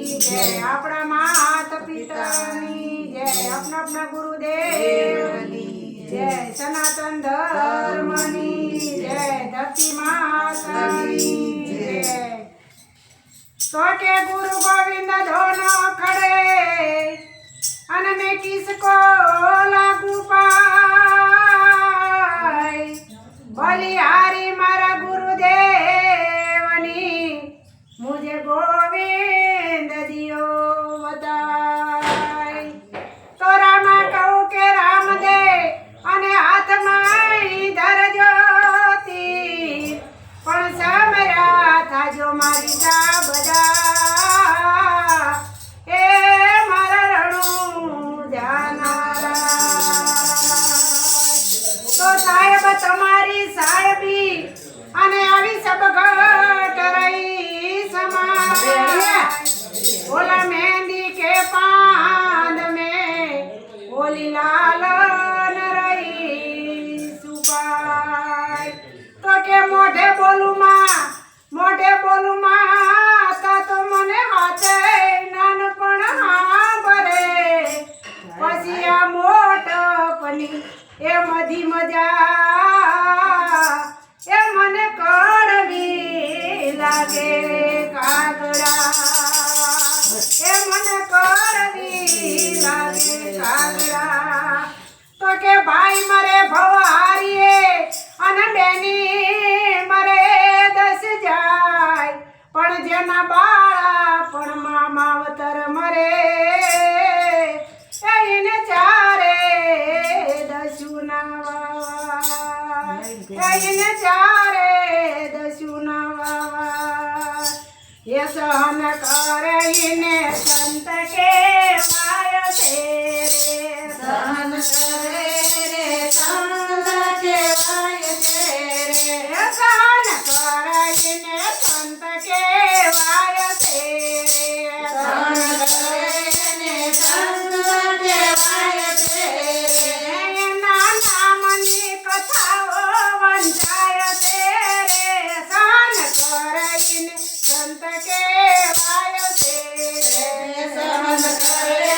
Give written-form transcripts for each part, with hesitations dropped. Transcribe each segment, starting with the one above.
जय अपना माता पिता जय अपना अपना गुरुदेव जय सनातन धर्म जय धरती माता जय। तो के गुरु गोविंद दोनों खड़े अन में किसको लागू पाए बलिहारी मारा गुरुदेवनी मुझे गोविंद दियो बताए। तो रामा कहूँ के राम दे अने हाथ माई धर ज्योति पण समरा था जो मारी सा बजा ए मारा रणु जानारा। तो साहेब तुम्हारी साहेबी अने आवी सब घट रही बोला मेहंदी के पांद में बोली लालन रही सुबाई। तो के मोढ़े बोलू माँ ता तो मने हाथे नानपण हाँ भरे पसिया मोटपनी ए मधी मजा ए मने कड़वी लागे कागड़ा ए मने कड़वी लागे कागड़ा। तो के भाई मरे भवारिये अन बेनी मरे दस जाय पण जेना बाळा पण मामावतर मरे एने चारे दशुना एने चारे दशुना ये सहन करे संत के वाय तेरे सहन करे रे संत के वाय तेरे सहन करे संत के वाय तेरे सहन करे संत के वाय तेरे नाना मनी कथाओ वंचाय तेरे सहन करे संत के वाय तेरे सहन करे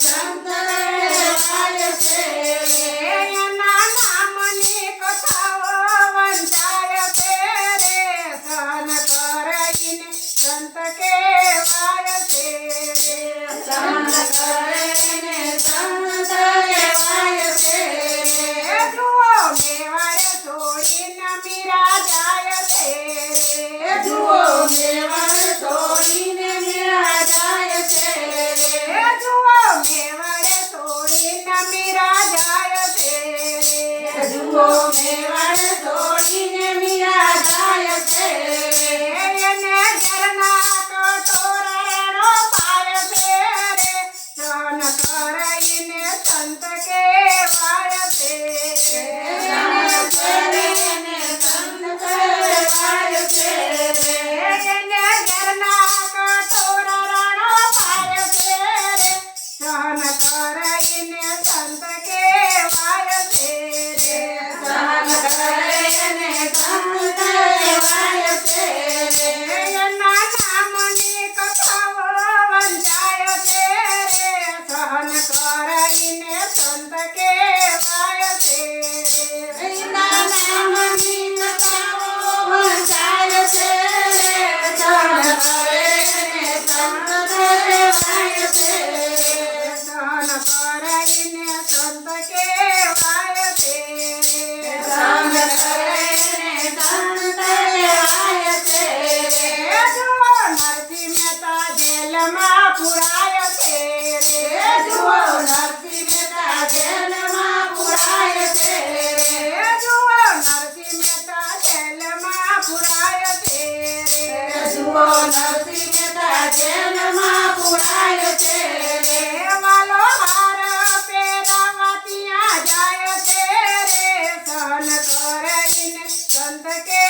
संत के वाय तेरे नाना मनी कथाओ वंचाय तेरे सहन करे संत के वाय तेरे सहन करे संत के वाय तेरे जुओ मेवाड़ छोड़ी न मीरा जाय तेरे जुओ मेवाड़ छोड़ी न मीरा जाय तेरे जुओ मेवाड़ छोड़ी न मीरा जाय तेरे जुओ मेवाड़ छोड़ी न मीरा जाय तेरे ने जरना कटोरा रणो पाय तेरे सहन करईने संत के वाय तेरे सहन करईने संत के वाय तेरे ने जरना कटोरा रणो पाय तेरे सहन करईने संत के वाय तेरे सहन करईने संत के वाय तेरे नाना मनी कथाओ वंचाय तेरे सहन करईने संत के वाय तेरे नाना मनी कथाओ वंचाय तेरे सहन करईने संत के वाय तेरे सहन करईने संत के वाय तेरे सहन करईने संत के वाय तेरे जुओ नरसी मेहता जेल मां पुराय तेरे जुओ नरसी मेहता जेल मां पुराय तेरे जुओ नरसी मेहता जेल मां पुराय तेरे जुओ नरसी मेहता जेल मां पुराय तेरे वालो हार पेरावतिया जाय तेरे सहन करईने संत के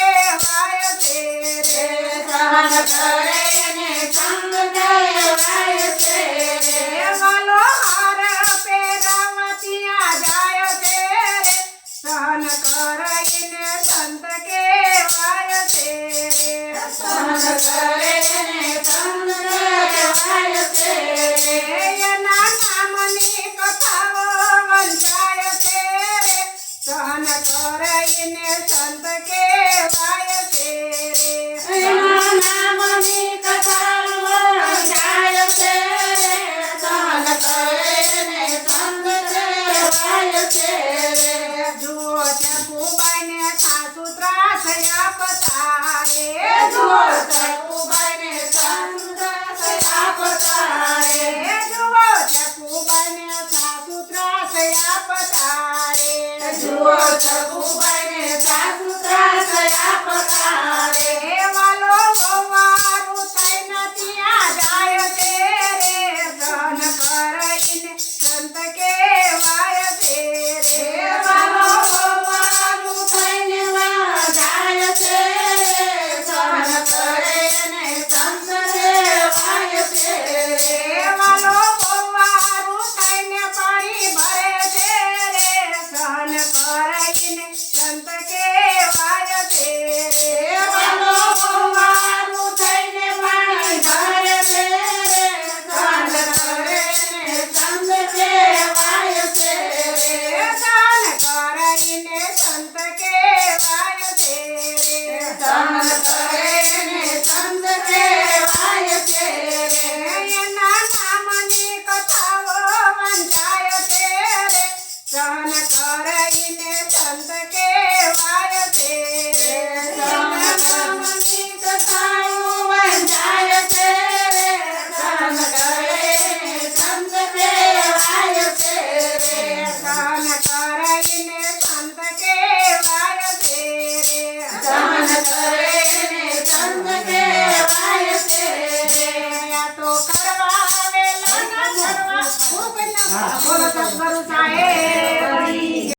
वाय तेरे सहन करईने संत के वाय तेरे वालो हार पेरावतिया जाय तेरे सहन करईने संत के वाय तेरे सहन करईने संत के સંત કહેવાય છે રે. એના નામની કથા વંચાય છે રે. સહન કરે ને સંત કહેવાય છે રે. જુઓ ચકુબાઈને સાસુ ત્રાસ આપતા રે. જુઓ ચકુબાઈને સંત આપતા રે. જુઓ ચકુબાઈને સાસુ ત્રાસ આપતા રે. જુઓ ચકુબાઈને સાસુ ત્રાસ આપતા રે. વાલો વવારું થઈને ત્યાં જાય છે રે. સહન કરીને સંત કહેવાય છે રે. વાલો વવારું થઈને જાય છે રે. સહન કરે ને સંત કહેવાય છે રે. વાલો વવારું થઈને પાણી ભરે છે રે. સહન કરીને સંત કહેવાય છે રે. વાલો વવારું થઈને પાણી ભરે છે રે. સહન કરે ને સંત કહેવાય છે રે. દાન કરીને સંત કહેવાય છે રે. સહન કરે ને સંત કહેવાય છે રે. એના નામની કથાઓ વંચાય છે રે. સહન કરીને સંત કહેવાય છે રે. એના નામની કથાઓ વંચાય છે રે. સહન કરે ને સંત કહેવાય છે રે. સહન કરીને સંત કહેવાય છે રે. સહન કરે ને સંત કહેવાય છે રે. આ તો કરવા વેલા ના કરવા. બોલો સદગુરુ